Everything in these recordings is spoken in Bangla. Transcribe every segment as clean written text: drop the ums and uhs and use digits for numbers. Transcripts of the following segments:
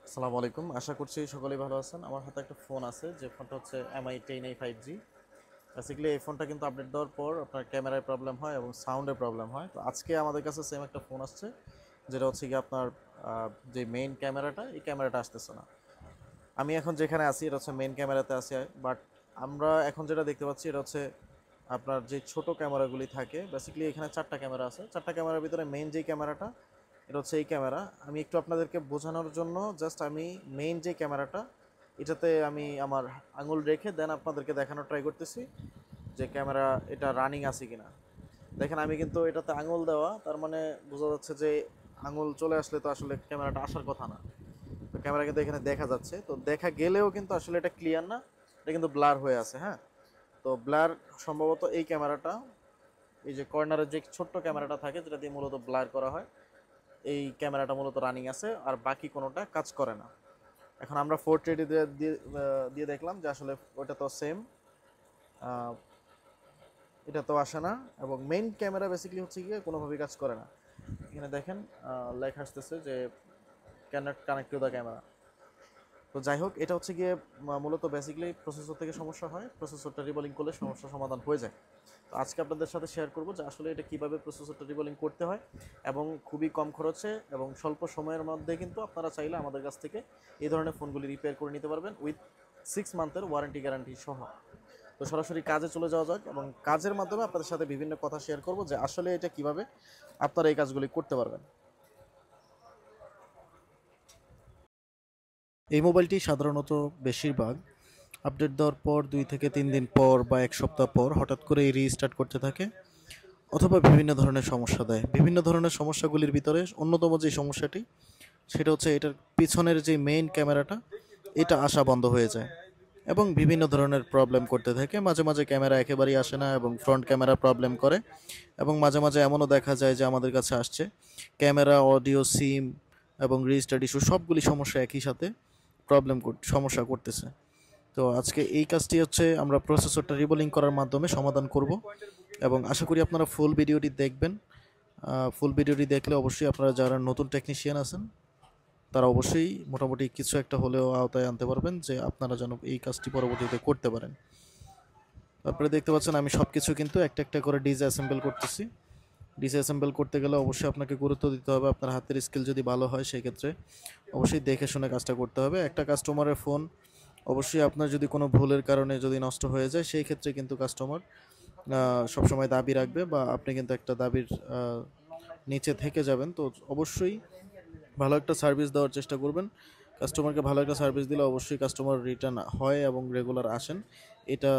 আসসালামু আলাইকুম। আশা করছি সকলেই ভালো আছেন। আমার হাতে একটা ফোন আছে, যে ফোনটা হচ্ছে MI 10A 5G। বেসিক্যালি এই ফোনটা কিন্তু আপডেট দেওয়ার পর আপনার ক্যামেরায় প্রবলেম হয় এবং সাউন্ডে প্রবলেম হয়। তো আজকে আমাদের কাছে সেম একটা ফোন আসছে, যেটা হচ্ছে কি আপনার যে মেইন ক্যামেরাটা, এই ক্যামেরাটা আসতেছে না। আমি এখন যেখানে আছি এটা হচ্ছে মেইন ক্যামেরাতে আছি, বাট আমরা এখন যেটা দেখতে পাচ্ছি এটা হচ্ছে আপনার যে ছোট ক্যামেরাগুলি থাকে। বেসিক্যালি এখানে চারটা ক্যামেরা আছে, চারটা ক্যামেরার ভিতরে মেইন যেই ক্যামেরাটা, এটা হচ্ছে এই ক্যামেরা। আমি একটু আপনাদেরকে বোঝানোর জন্য জাস্ট আমি মেইন যে ক্যামেরাটা, এটাতে আমি আমার আঙুল রেখে দেন আপনাদেরকে দেখানোর ট্রাই করতেছি যে ক্যামেরা এটা রানিং আছে কিনা। দেখেন আমি কিন্তু এটাতে আঙুল দেওয়া, তার মানে বোঝা যাচ্ছে যে আঙুল চলে আসলে তো আসলে ক্যামেরাটা আসার কথা না। তো ক্যামেরা কিন্তু এখানে দেখা যাচ্ছে, তো দেখা গেলেও কিন্তু আসলে এটা ক্লিয়ার না, এটা কিন্তু ব্লার হয়ে আছে। হ্যাঁ, তো ব্লার সম্ভবত এই ক্যামেরাটা, এই যে কর্নারের যে ছোট্ট ক্যামেরাটা থাকে যেটা দিয়ে মূলত ব্লার করা হয়, এই ক্যামেরাটা মূলত রানিং আছে, আর বাকি কোনোটা কাজ করে না। এখন আমরা 430 দিয়ে দিয়ে দিয়ে দেখলাম যে আসলে ওটা তো সেম, এটা তো আসে না। এবং মেইন ক্যামেরা বেসিক্যালি হচ্ছে গিয়ে কোনোভাবেই কাজ করে না। এখানে দেখেন লেখা আসতেছে যে cannot connect to the camera. তো যাই হোক, এটা হচ্ছে গিয়ে মূলত বেসিক্যালি প্রসেসর থেকে সমস্যা হয়, প্রসেসরটা রিবোলিং করলে সমস্যার সমাধান হয়ে যায়। তো আজকে আপনাদের সাথে শেয়ার করব যে আসলে এটা কীভাবে প্রসেসরটা রিবোলিং করতে হয়, এবং খুবই কম খরচে এবং স্বল্প সময়ের মধ্যে কিন্তু আপনারা চাইলে আমাদের কাছ থেকে এই ধরনের ফোনগুলি রিপেয়ার করে নিতে পারবেন উইথ 6 মান্থের ওয়ারেন্টি গ্যারান্টি সহ। তো সরাসরি কাজে চলে যাওয়া যাক, এবং কাজের মাধ্যমে আপনাদের সাথে বিভিন্ন কথা শেয়ার করব যে আসলে এটা কিভাবে আপনারা এই কাজগুলি করতে পারবেন। এই মোবাইলটি সাধারণত বেশিরভাগ আপডেট দেওয়ার পর 2 থেকে 3 দিন পর বা 1 সপ্তাহ পর হঠাৎ করে রিস্টার্ট করতে থাকে, অথবা বিভিন্ন ধরনের সমস্যা দেয়। বিভিন্ন ধরনের সমস্যাগুলির ভিতরে অন্যতম যে সমস্যাটি, সেটা হচ্ছে এটার পিছনের যে মেইন ক্যামেরাটা, এটা আসা বন্ধ হয়ে যায় এবং বিভিন্ন ধরনের প্রবলেম করতে থাকে। মাঝে মাঝে ক্যামেরা একেবারেই আসে না এবং ফ্রন্ট ক্যামেরা প্রবলেম করে, এবং মাঝে মাঝে এমনও দেখা যায় যে আমাদের কাছে আসছে ক্যামেরা, অডিও, সিম এবং রেজিস্টার্ড ইস্যু সবগুলি সমস্যা একই সাথে সমস্যা করতেছে। তো আজকে এই কাজটি হচ্ছে আমরা প্রসেসরটা রিবোলিং করার মাধ্যমে সমাধান করব, এবং আশা করি আপনারা ফুল ভিডিওটি দেখবেন। ফুল ভিডিওটি দেখলে অবশ্যই আপনারা যারা নতুন টেকনিশিয়ান আছেন তারা অবশ্যই মোটামুটি কিছু একটা হলেও আওতায় আনতে পারবেন, যে আপনারা যেন এই কাজটি পরবর্তীতে করতে পারেন। আপনারা দেখতে পাচ্ছেন আমি সব কিছু কিন্তু একটা একটা করে ডিসঅ্যাসেম্বল করতেছি। ডিসঅ্যাসেম্বল করতে গেলে অবশ্যই আপনাকে গুরুত্ব দিতে হবে। আপনার হাতের স্কিল যদি ভালো হয় সেই ক্ষেত্রে অবশ্যই দেখে শুনে কাজটা করতে হবে। একটা কাস্টমারের ফোন অবশ্যই আপনার যদি কোনো ভুলের কারণে যদি নষ্ট হয়ে যায়, সেই ক্ষেত্রে কিন্তু কাস্টমার সবসময় দাবি রাখবে, বা আপনি কিন্তু একটা দাবির নিচে থেকে যাবেন। তো অবশ্যই ভালো একটা সার্ভিস দেওয়ার চেষ্টা করবেন। কাস্টমারকে ভালো একটা সার্ভিস দিলে অবশ্যই কাস্টমার রিটার্ন হয় এবং রেগুলার আসেন। এটা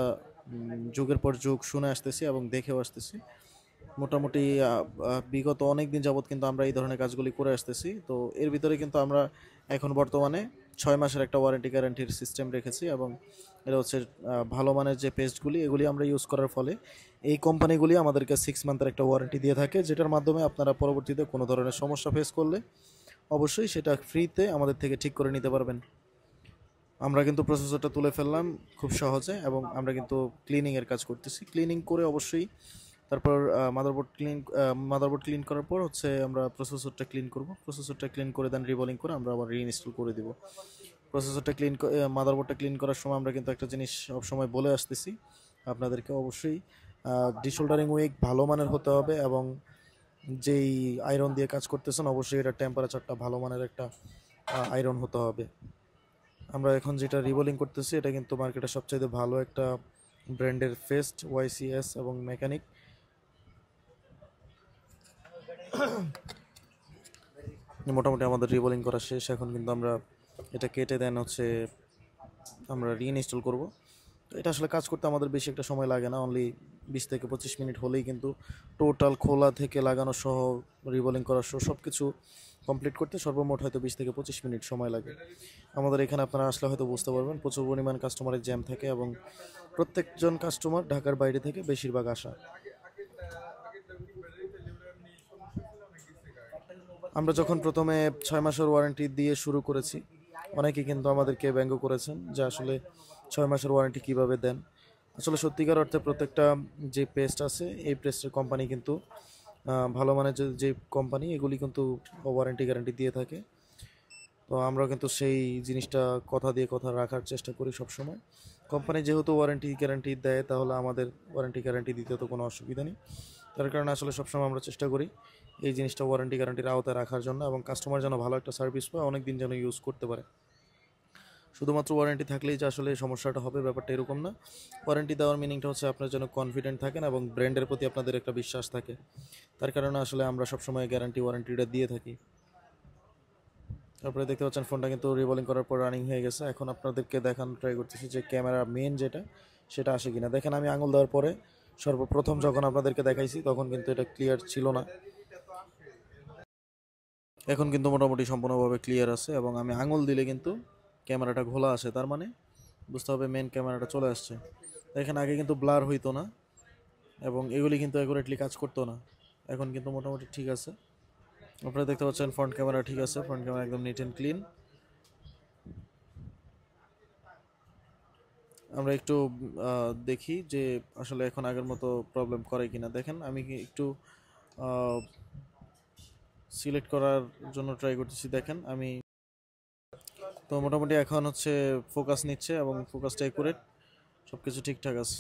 যুগের পর যুগ শুনে আসতেছি এবং দেখেও আসতেছি। মোটামুটি বিগত অনেক দিন যাবৎ কিন্তু আমরা এই ধরনের কাজগুলি করে আসতেছি। তো এর ভিতরে কিন্তু আমরা এখন বর্তমানে 6 মাসের একটা ওয়ারেন্টি গ্যারান্টির সিস্টেম রেখেছি, এবং এটা হচ্ছে ভালো মানের যে পেস্টগুলি এগুলি আমরা ইউজ করার ফলে এই কোম্পানিগুলি আমাদেরকে 6 মান্থের একটা ওয়ারেন্টি দিয়ে থাকে, যেটার মাধ্যমে আপনারা পরবর্তীতে কোনো ধরনের সমস্যা ফেস করলে অবশ্যই সেটা ফ্রিতে আমাদের থেকে ঠিক করে নিতে পারবেন। আমরা কিন্তু প্রসেসরটা তুলে ফেললাম খুব সহজে, এবং আমরা কিন্তু ক্লিনিংয়ের কাজ করতেছি। ক্লিনিং করে অবশ্যই তারপর মাদারবোর্ড ক্লিন করার পর হচ্ছে আমরা প্রসেসরটা ক্লিন করব। প্রসেসরটা ক্লিন করে দেন রিবোলিং করে আমরা আবার রিইনস্টল করে দিব। প্রসেসরটা মাদারবোর্ডটা ক্লিন করার সময় আমরা কিন্তু একটা জিনিস সবসময় বলে আসতেছি আপনাদেরকে, অবশ্যই ডিসোল্ডারিং উইক ভালো মানের হতে হবে, এবং যেই আয়রন দিয়ে কাজ করতেছেন অবশ্যই এটা টেম্পারেচারটা ভালো মানের একটা আয়রন হতে হবে। আমরা এখন যেটা রিবোলিং করতেছি এটা কিন্তু মার্কেটে সবচাইতে ভালো একটা ব্র্যান্ডের ফেস্ট, YCS এবং মেকানিক। মোটামুটি আমাদের রিবোলিং করা শেষ। এখন কিন্তু আমরা এটা কেটে দেন হচ্ছে আমরা রিইনস্টল করব। তো এটা আসলে কাজ করতে আমাদের বেশি একটা সময় লাগে না, অনলি 20 থেকে 25 মিনিট হলেই কিন্তু টোটাল খোলা থেকে লাগানো সহ রিবোলিং করা সহ সব কিছু কমপ্লিট করতে সর্বমোট হয়তো 20 থেকে 25 মিনিট সময় লাগে। আমাদের এখানে আপনারা আসলে হয়তো বুঝতে পারবেন প্রচুর পরিমাণ কাস্টমারের জ্যাম থাকে, এবং প্রত্যেকজন কাস্টমার ঢাকার বাইরে থেকে বেশিরভাগ আসা। আমরা যখন প্রথমে 6 মাসের ওয়ারেন্টি দিয়ে শুরু করেছি, অনেকে কিন্তু আমাদেরকে ব্যঙ্গ করেছেন যে আসলে 6 মাসের ওয়ারেন্টি কিভাবে দেন। আসলে সত্যিকার অর্থে প্রত্যেকটা যে পেস্ট আছে এই পেস্টের কোম্পানি কিন্তু ভালো মানের যে যে কোম্পানি এগুলি কিন্তু ওয়ারেন্টি গ্যারান্টি দিয়ে থাকে। তো আমরা কিন্তু সেই জিনিসটা কথা দিয়ে কথা রাখার চেষ্টা করি সবসময়। কোম্পানি যেহেতু ওয়ারেন্টি গ্যারান্টি দেয়, তাহলে আমাদের ওয়ারেন্টি গ্যারান্টি দিতে তো কোনো অসুবিধা নেই। তার কারণে আসলে সবসময় আমরা চেষ্টা করি এই জিনিসটা ওয়ারেন্টি গ্যারান্টির আওতায় রাখার জন্য, এবং কাস্টমার যেন ভালো একটা সার্ভিস পায়, অনেক দিন যেন ইউজ করতে পারে। শুধুমাত্র ওয়ারেন্টি থাকলেই যে আসলে সমস্যাটা হবে ব্যাপারটা এরকম না। ওয়ারেন্টি দেওয়ার মিনিংটা হচ্ছে আপনার যেন কনফিডেন্ট থাকেন এবং ব্র্যান্ডের প্রতি আপনাদের একটা বিশ্বাস থাকে। তার কারণে আসলে আমরা সবসময় গ্যারান্টি ওয়ারেন্টিটা দিয়ে থাকি। তারপরে দেখতে পাচ্ছেন ফোনটা কিন্তু রিভলিং করার পর রানিং হয়ে গেছে। এখন আপনাদেরকে দেখানোর ট্রাই করতেছি যে ক্যামেরা মেন যেটা সেটা আসে কিনা। দেখেন আমি আঙুল দেওয়ার পরে সর্বপ্রথম যখন আপনাদেরকে দেখাইছি তখন কিন্তু এটা ক্লিয়ার ছিল না। এখন কিন্তু মোটামুটি সম্পূর্ণভাবে ক্লিয়ার আছে, এবং আমি আঙুল দিলে কিন্তু ক্যামেরাটা ঘোলা আসে, তার মানে বুঝতে হবে মেন ক্যামেরাটা চলে আসছে। দেখেন আগে কিন্তু ব্লার হইতো না এবং এগুলি কিন্তু অ্যাকুরেটলি কাজ করতো না। এখন কিন্তু মোটামুটি ঠিক আছে। আপনারা দেখতে পাচ্ছেন ফ্রন্ট ক্যামেরা ঠিক আছে, ফ্রন্ট ক্যামেরা একদম নিট অ্যান্ড ক্লিন। আমরা একটু দেখি যে আসলে এখন আগের মতো প্রবলেম করে কিনা। দেখেন আমি একটু সিলেক্ট করার জন্য ট্রাই করতেছি। দেখেন আমি তো মোটামুটি এখন হচ্ছে ফোকাস নিচ্ছে এবং ফোকাসটা অ্যাকুরেট, সব কিছু ঠিকঠাক আছে।